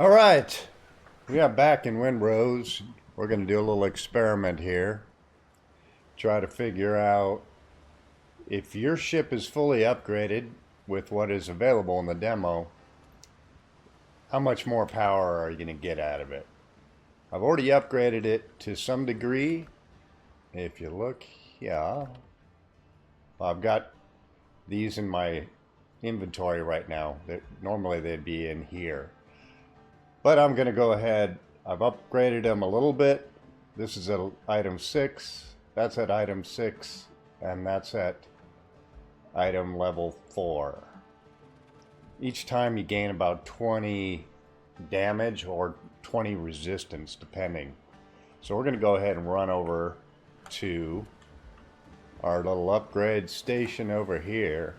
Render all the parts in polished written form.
All right, we are back in Windrose. We're going to do a little experiment here. Try to figure out if your ship is fully upgraded with what is available in the demo, how much more power are you going to get out of it? I've already upgraded it to some degree. If you look, yeah, I've got these in my inventory right now. Normally they'd be in here. But I'm going to go ahead. I've upgraded them a little bit. This is at item 6. That's at item 6. And that's at item level 4. Each time you gain about 20 damage or 20 resistance, depending. So we're going to go ahead and run over to our little upgrade station over here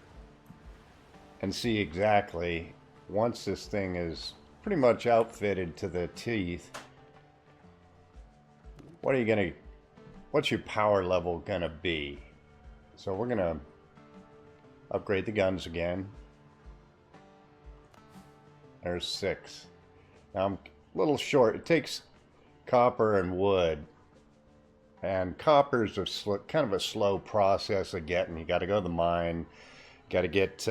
and see exactly, once this thing is pretty much outfitted to the teeth, what's your power level gonna be? So we're gonna upgrade the guns again. There's 6. Now I'm a little short. It takes copper and wood, and copper's kind of a slow process of getting. You got to go to the mine, got to get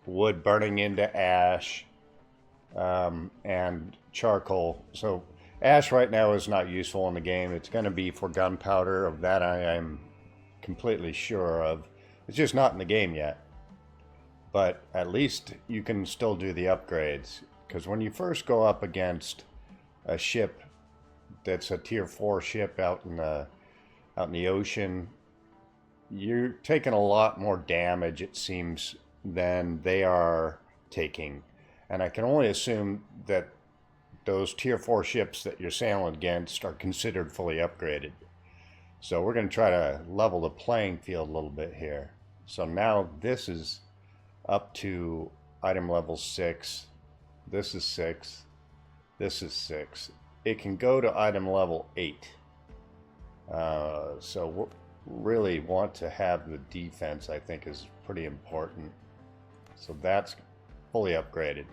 wood burning into ash. And charcoal. So ash right now is not useful in the game. It's going to be for gunpowder. Of that I am completely sure of. It's just not in the game yet. But at least you can still do the upgrades. Because when you first go up against a ship that's a tier 4 ship out in the ocean, you're taking a lot more damage, it seems, than they are taking. And I can only assume that those tier 4 ships that you're sailing against are considered fully upgraded. So we're going to try to level the playing field a little bit here. So now this is up to item level 6. This is 6. This is 6. It can go to item level 8. So we really want to have the defense, I think, is pretty important. So that's fully upgraded.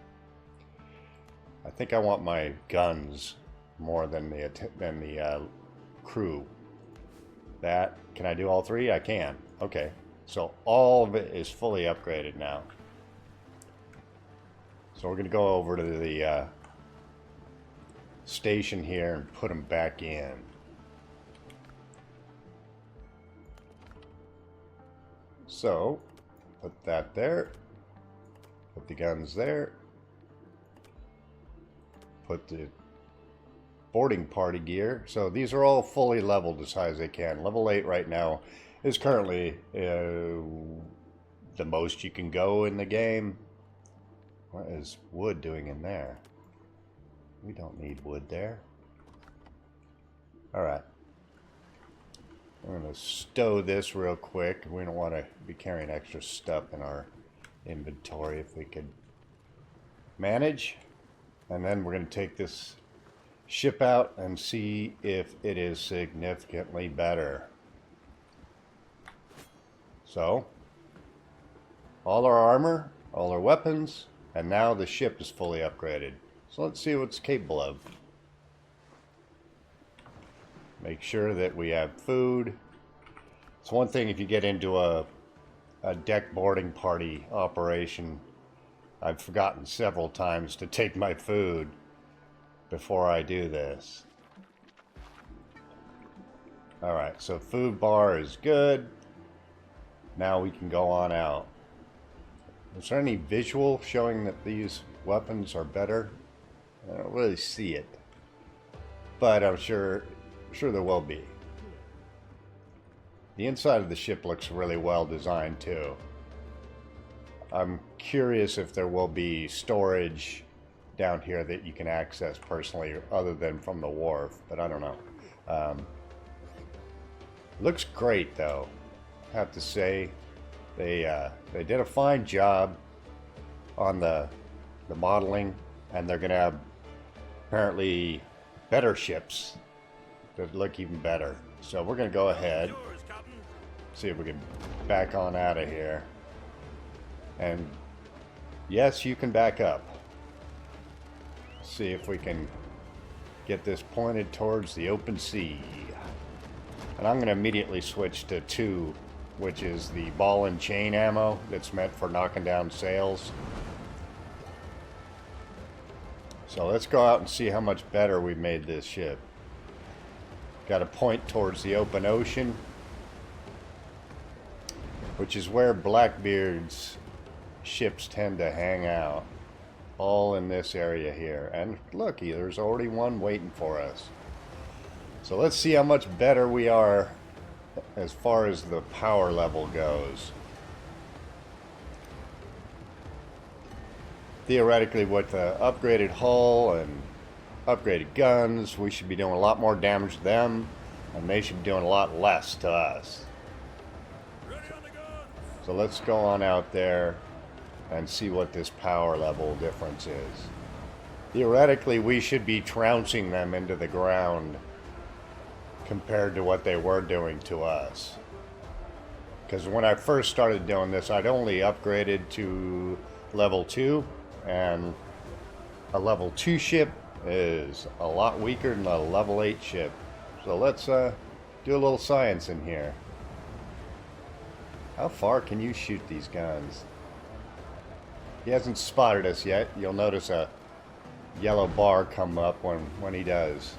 I think I want my guns more than the crew. Can I do all 3? I can. Okay, so all of it is fully upgraded now. So we're going to go over to the station here and put them back in. So put that there. Put the guns there. Put the boarding party gear. So these are all fully leveled as high as they can. Level 8 right now is currently the most you can go in the game. What is wood doing in there? We don't need wood there. Alright. I'm going to stow this real quick. We don't want to be carrying extra stuff in our inventory if we could manage. And then we're going to take this ship out and see if it is significantly better. So, all our armor, all our weapons, and now the ship is fully upgraded. So let's see what it's capable of. Make sure that we have food. It's one thing if you get into a deck boarding party operation. I've forgotten several times to take my food before I do this. Alright, so food bar is good. Now we can go on out. Is there any visual showing that these weapons are better? I don't really see it. But I'm sure there will be. The inside of the ship looks really well designed too. I'm curious if there will be storage down here that you can access personally other than from the wharf, but I don't know. Looks great though, I have to say. They did a fine job on the modeling, and they're going to have apparently better ships that look even better. So we're going to go ahead, see if we can back on out of here. And yes, you can back up. See if we can get this pointed towards the open sea. And I'm going to immediately switch to 2, which is the ball and chain ammo that's meant for knocking down sails. So let's go out and see how much better we made this ship. Got to point towards the open ocean, which is where Blackbeard's ships tend to hang out. All in this area here. And looky, there's already one waiting for us. So let's see how much better we are as far as the power level goes. Theoretically, with the upgraded hull and upgraded guns, we should be doing a lot more damage to them, and they should be doing a lot less to us. So let's go on out there and see what this power level difference is. Theoretically, we should be trouncing them into the ground compared to what they were doing to us. Because when I first started doing this, I'd only upgraded to level 2, and a level 2 ship is a lot weaker than a level 8 ship. So let's do a little science in here. How far can you shoot these guns? He hasn't spotted us yet. You'll notice a yellow bar come up when he does.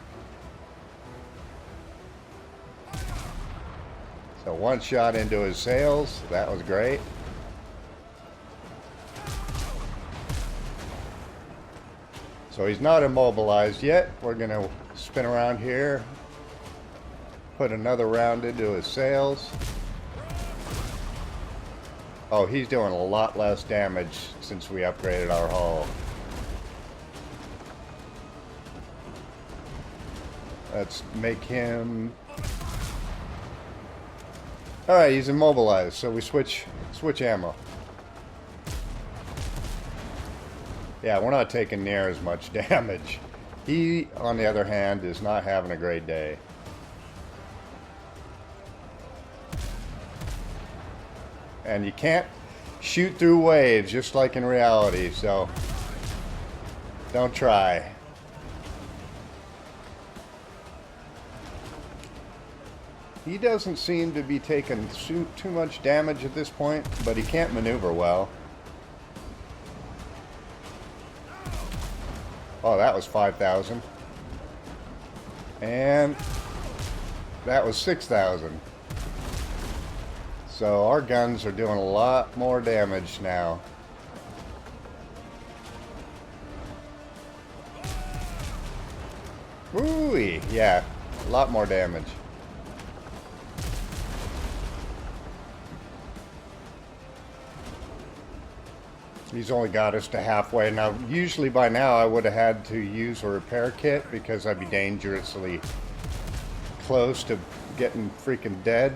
So one shot into his sails. That was great. So he's not immobilized yet. We're going to spin around here. Put another round into his sails. Oh, he's doing a lot less damage since we upgraded our hull. Let's make him... Alright, he's immobilized, so we switch ammo. Yeah, we're not taking near as much damage. He, on the other hand, is not having a great day. And you can't shoot through waves, just like in reality, so don't try. He doesn't seem to be taking too much damage at this point, but he can't maneuver well. Oh, that was 5,000. And that was 6,000. So our guns are doing a lot more damage now. Woo-wee, yeah, a lot more damage. He's only got us to halfway. Now, usually by now I would have had to use a repair kit because I'd be dangerously close to getting freaking dead.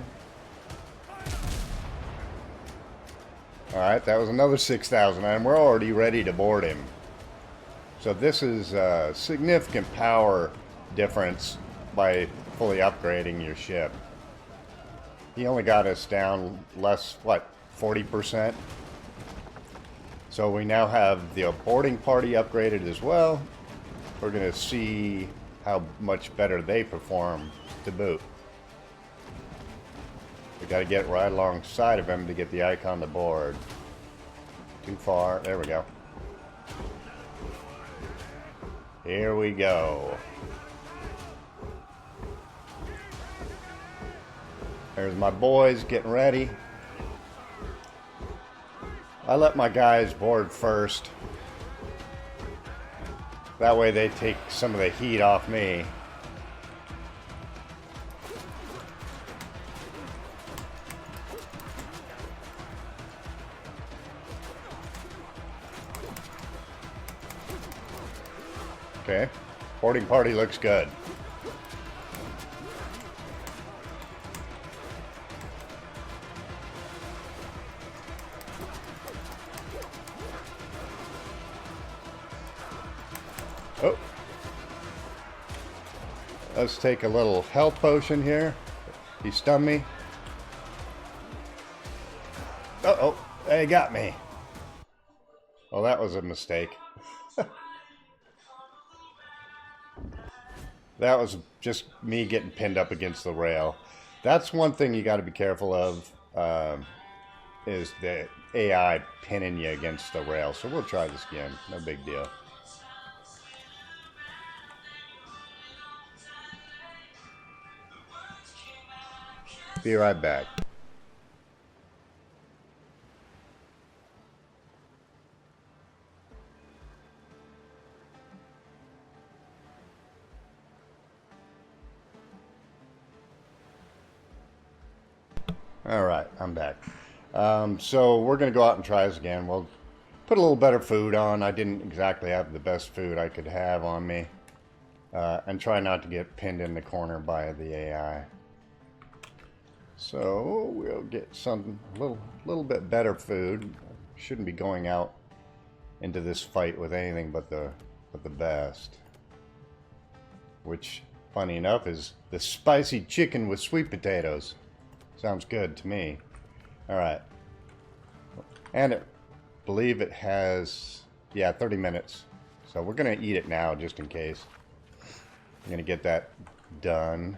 Alright, that was another 6,000 and we're already ready to board him. So this is a significant power difference by fully upgrading your ship. He only got us down less, what, 40%? So we now have the boarding party upgraded as well. We're going to see how much better they perform to boot. We got to get right alongside of him to get the icon to board. Too far. There we go. Here we go. There's my boys getting ready. I let my guys board first. That way they take some of the heat off me. Okay, boarding party looks good. Oh, let's take a little health potion here. He stunned me. Uh-oh, they got me. Well, that was a mistake. That was just me getting pinned up against the rail. That's one thing you got to be careful of, is the AI pinning you against the rail. So we'll try this again. No big deal. Be right back. All right, I'm back. So we're going to go out and try this again. We'll put a little better food on. I didn't exactly have the best food I could have on me. And try not to get pinned in the corner by the AI. So we'll get some little bit better food. Shouldn't be going out into this fight with anything but the best. Which, funny enough, is the spicy chicken with sweet potatoes. Sounds good to me. Alright. And I believe it has, yeah, 30 minutes. So we're going to eat it now just in case. I'm going to get that done.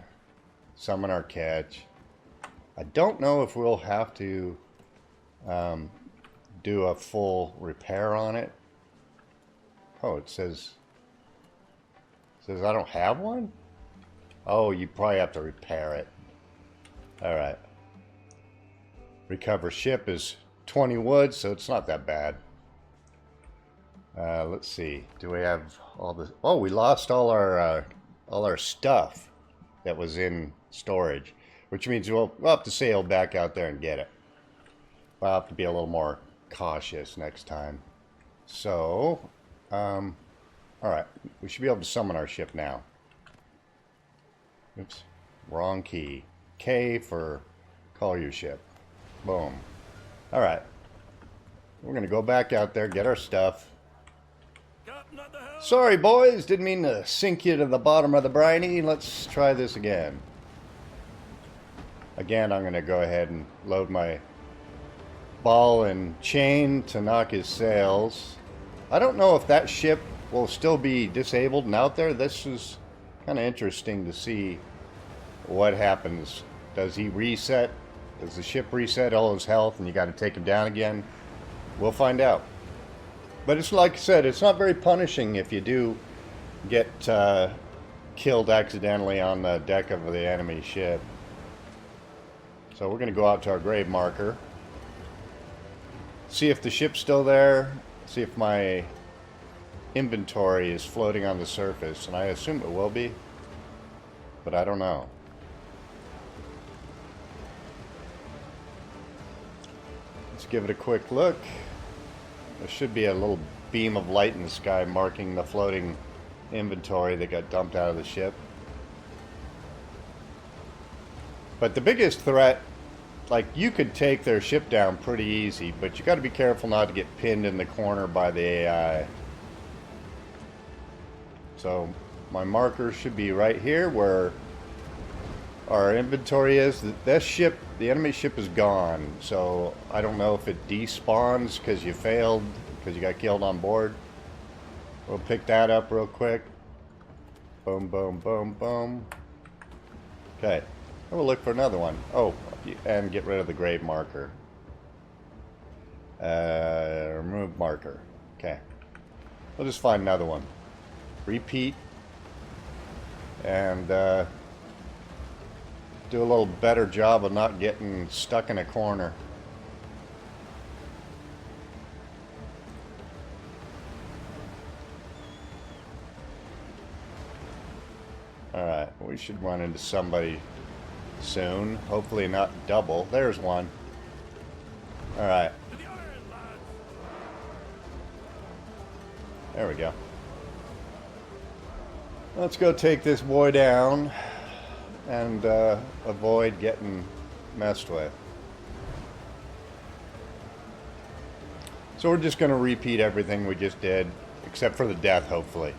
Summon our catch. I don't know if we'll have to do a full repair on it. Oh, it says I don't have one? Oh, you probably have to repair it. Alright. Recover ship is 20 wood, so it's not that bad. Let's see. Do we have all this? Oh, we lost all our stuff that was in storage, which means we'll have to sail back out there and get it. We'll have to be a little more cautious next time. So, all right, we should be able to summon our ship now. Oops, wrong key. K for call your ship. Boom. All right, we're gonna go back out there, get our stuff. Sorry, boys, didn't mean to sink you to the bottom of the briny. Let's try this again. Again, I'm gonna go ahead and load my ball and chain to knock his sails. I don't know if that ship will still be disabled and out there. This is kind of interesting to see what happens. Does he reset? Does the ship reset all his health and you got to take him down again? We'll find out. But it's like I said, it's not very punishing if you do get killed accidentally on the deck of the enemy ship. So we're going to go out to our grave marker. See if the ship's still there. See if my inventory is floating on the surface. And I assume it will be. But I don't know. Let's give it a quick look. There should be a little beam of light in the sky marking the floating inventory that got dumped out of the ship. But the biggest threat, like, you could take their ship down pretty easy, but you got to be careful not to get pinned in the corner by the AI. So my marker should be right here where our inventory is. That ship, the enemy ship, is gone. So I don't know if it despawns because you failed, because you got killed on board. We'll pick that up real quick. Boom, boom, boom, boom. Okay. We'll look for another one. Oh, and get rid of the grave marker. Remove marker. Okay. We'll just find another one. Repeat. And do a little better job of not getting stuck in a corner. Alright, we should run into somebody soon. Hopefully not double. There's one. Alright. There we go. Let's go take this boy down and avoid getting messed with. So we're just going to repeat everything we just did, except for the death, hopefully.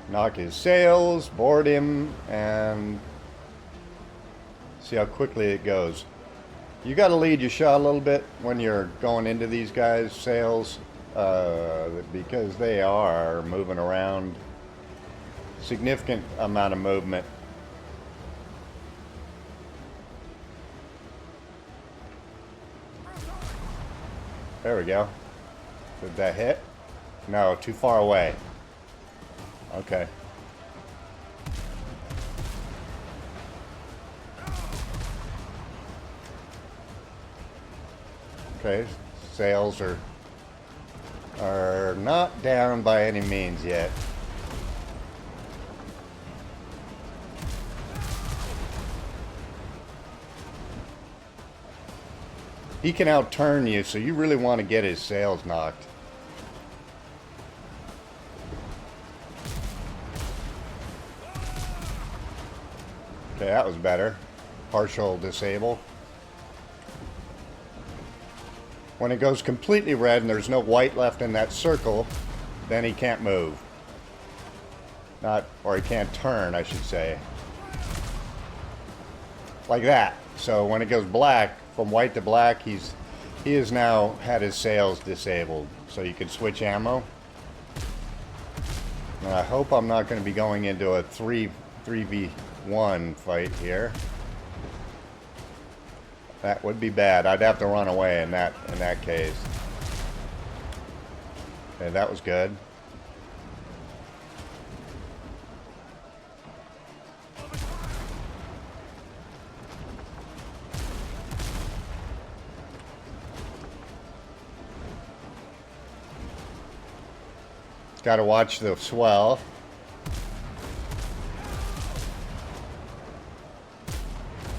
Knock his sails, board him, and see how quickly it goes. You got to lead your shot a little bit when you're going into these guys' sails. because they are moving around. Significant amount of movement. There we go. Did that hit? No, too far away. Okay. Okay, sails are not down by any means yet. He can outturn you, so you really want to get his sails knocked. Okay, that was better. Partial disable. When it goes completely red and there's no white left in that circle, then he can't move. Or he can't turn, I should say. Like that. So when it goes black, from white to black, he has now had his sails disabled. So you can switch ammo. And I hope I'm not going to be going into a 3v1 fight here. That would be bad. I'd have to run away in that case. Okay, that was good. Got to watch the swell.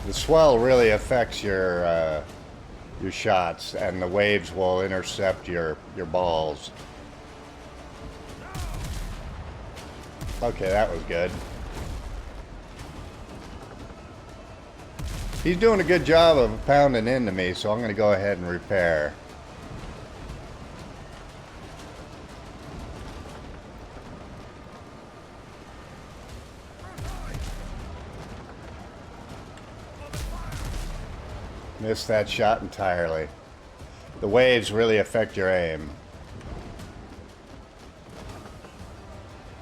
The swell really affects your shots, and the waves will intercept your balls. Okay, that was good. He's doing a good job of pounding into me, so I'm going to go ahead and repair. Missed that shot entirely. The waves really affect your aim.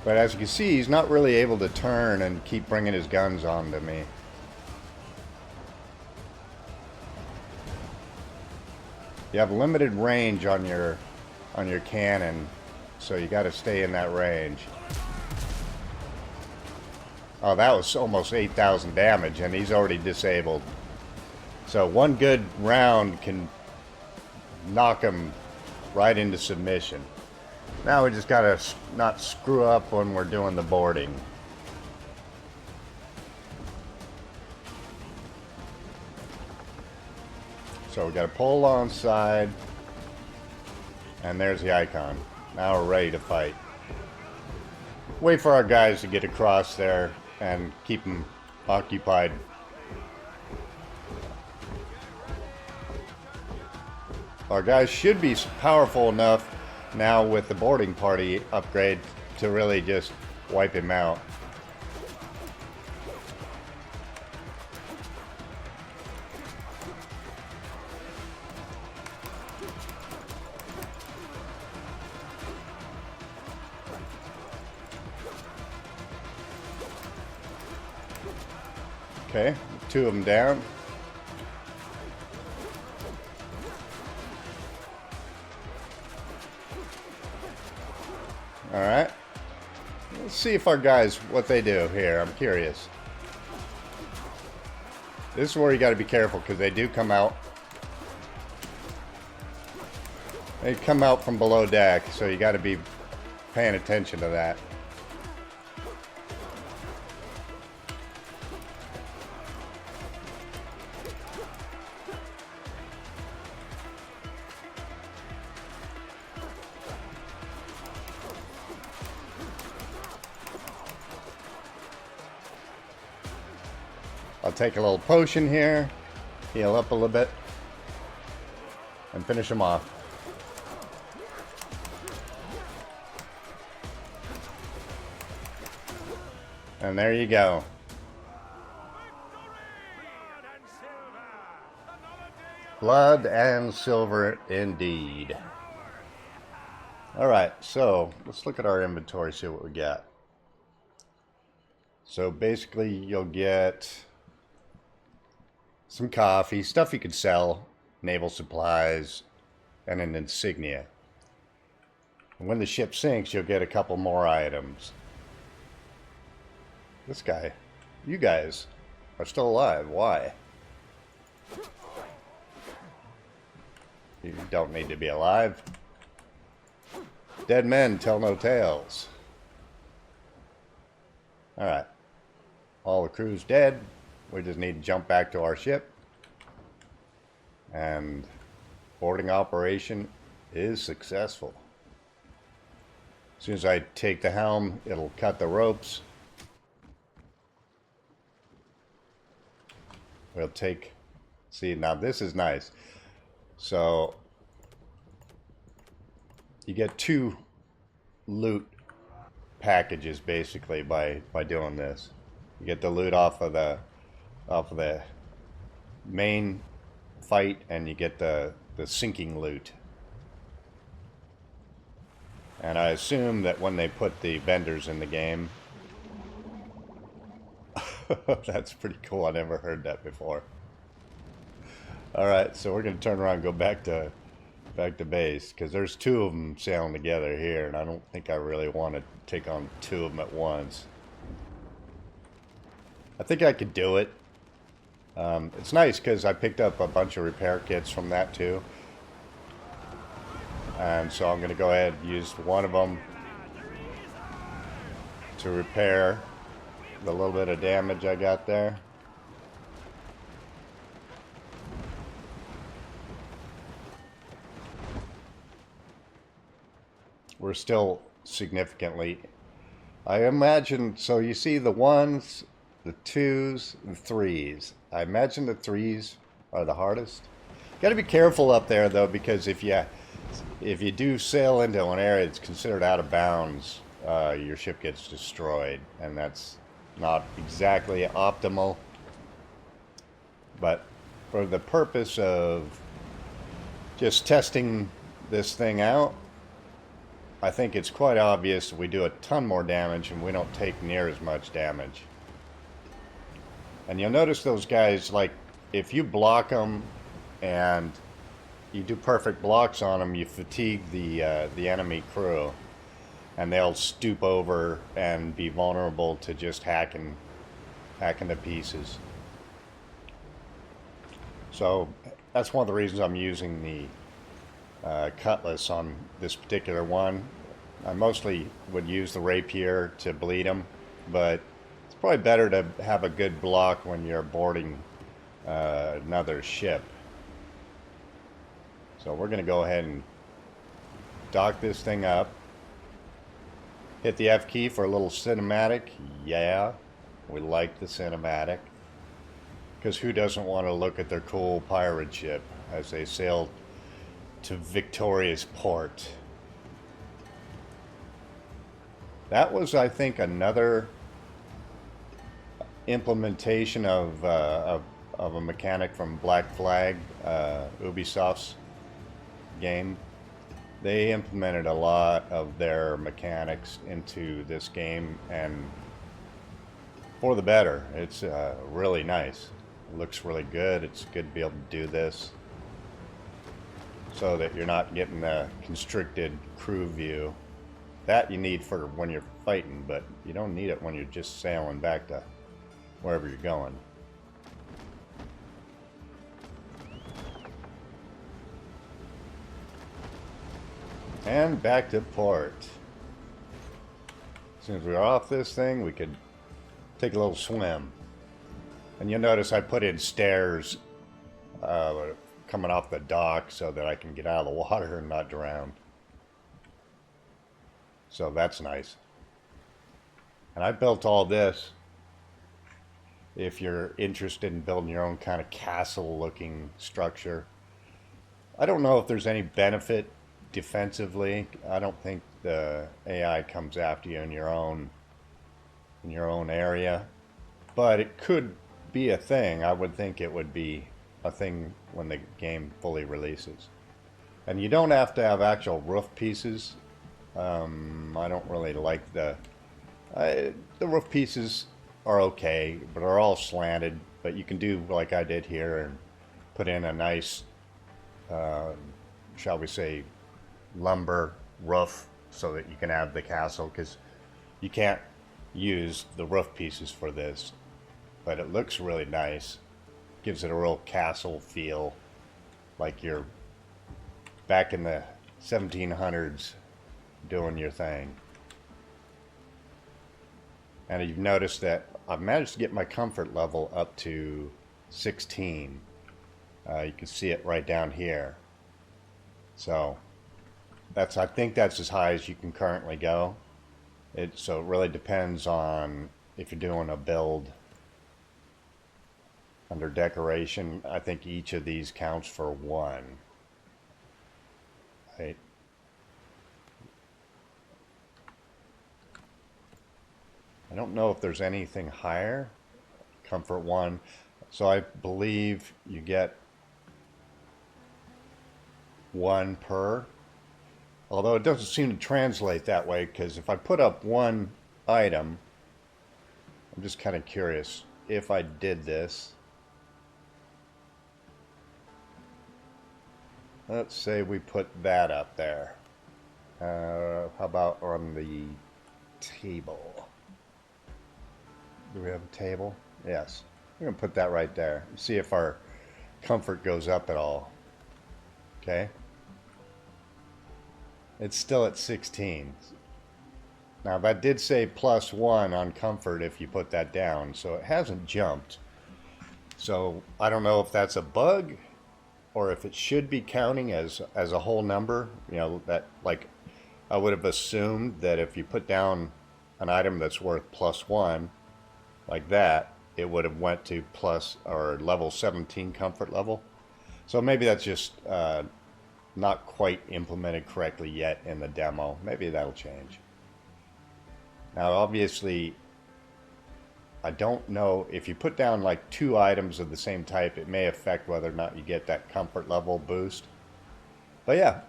But as you can see, he's not really able to turn and keep bringing his guns onto me. You have limited range on your cannon, so you got to stay in that range. Oh, that was almost 8,000 damage, and he's already disabled. So one good round can knock him right into submission. Now we just gotta not screw up when we're doing the boarding. So we gotta pull alongside, and there's the icon. Now we're ready to fight. Wait for our guys to get across there and keep them occupied. Our guys should be powerful enough now with the boarding party upgrade to really just wipe him out. Okay, 2 of them down. Alright. Let's see if our guys, what they do here. I'm curious. This is where you got to be careful because they do come out. They come out from below deck, so you got to be paying attention to that. I'll take a little potion here, heal up a little bit, and finish him off. And there you go. Blood and silver indeed. Alright, so let's look at our inventory, see what we got. So basically you'll get some coffee, stuff you could sell, naval supplies, and an insignia. And when the ship sinks, you'll get a couple more items. This guy, you guys are still alive. Why? You don't need to be alive. Dead men tell no tales. Alright. All the crew's dead. We just need to jump back to our ship. And boarding operation is successful. As soon as I take the helm, it'll cut the ropes. We'll take... See, now this is nice. So, you get 2 loot packages basically by doing this. You get the loot off of the main fight, and you get the sinking loot. And I assume that when they put the vendors in the game, that's pretty cool. I never heard that before. Alright, so we're going to turn around and go back to base, because there's 2 of them sailing together here, and I don't think I really want to take on 2 of them at once. I think I could do it. It's nice because I picked up a bunch of repair kits from that too. And so I'm going to go ahead and use one of them to repair the little bit of damage I got there. We're still significantly, I imagine, so you see the 1s, the 2s, and 3s. I imagine the 3s are the hardest. Got to be careful up there though, because if you do sail into an area that's considered out of bounds, your ship gets destroyed, and that's not exactly optimal. But for the purpose of just testing this thing out, I think it's quite obvious we do a ton more damage and we don't take near as much damage. And you'll notice those guys, like, if you block them and you do perfect blocks on them, you fatigue the enemy crew, and they'll stoop over and be vulnerable to just hacking to pieces. So that's one of the reasons I'm using the cutlass on this particular one. I mostly would use the rapier to bleed them, but it's probably better to have a good block when you're boarding another ship. So we're going to go ahead and dock this thing up. Hit the F key for a little cinematic. Yeah, we like the cinematic. Because who doesn't want to look at their cool pirate ship as they sail to victorious port? That was, I think, another implementation of a mechanic from Black Flag, Ubisoft's game. They implemented a lot of their mechanics into this game, and for the better. It's really nice. It looks really good. It's good to be able to do this so that you're not getting a constricted crew view. That you need for when you're fighting, but you don't need it when you're just sailing back to wherever you're going. And back to port. As soon as we're off this thing, we could take a little swim. And you'll notice I put in stairs coming off the dock so that I can get out of the water and not drown. So that's nice. And I built all this. If you're interested in building your own kind of castle-looking structure, I don't know if there's any benefit defensively. I don't think the AI comes after you in your own area, but it could be a thing. I would think it would be a thing when the game fully releases. And you don't have to have actual roof pieces I don't really like the roof pieces are okay, but are all slanted. But you can do like I did here and put in a nice, shall we say, lumber roof so that you can have the castle, because you can't use the roof pieces for this, but it looks really nice. Gives it a real castle feel, like you're back in the 1700s doing your thing. And you've noticed that I've managed to get my comfort level up to 16. You can see it right down here. So I think that's as high as you can currently go. So it really depends on if you're doing a build under decoration. I think each of these counts for 1. Right? I don't know if there's anything higher. Comfort 1. So I believe you get 1 per. Although it doesn't seem to translate that way, because if I put up 1 item, I'm just kind of curious if I did this. Let's say we put that up there. How about on the table? Do we have a table? Yes. We're going to put that right there. See if our comfort goes up at all. Okay. It's still at 16. Now that did say +1 on comfort if you put that down, so it hasn't jumped. So I don't know if that's a bug or if it should be counting as a whole number. You know, that, like, I would have assumed that if you put down an item that's worth +1 like that, it would have went to plus or level 17 comfort level. So maybe that's just not quite implemented correctly yet in the demo. Maybe that'll change. Now obviously I don't know if you put down like 2 items of the same type, it may affect whether or not you get that comfort level boost. But yeah,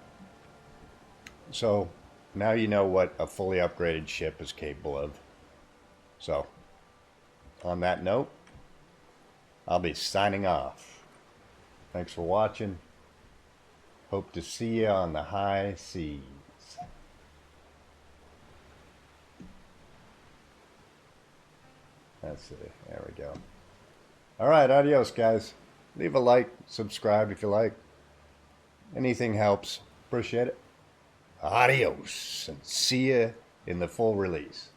so now you know what a fully upgraded ship is capable of. So on that note, I'll be signing off. Thanks for watching. Hope to see you on the high seas. That's it. There we go. All right, adios, guys. Leave a like, subscribe if you like. Anything helps. Appreciate it. Adios, and see you in the full release.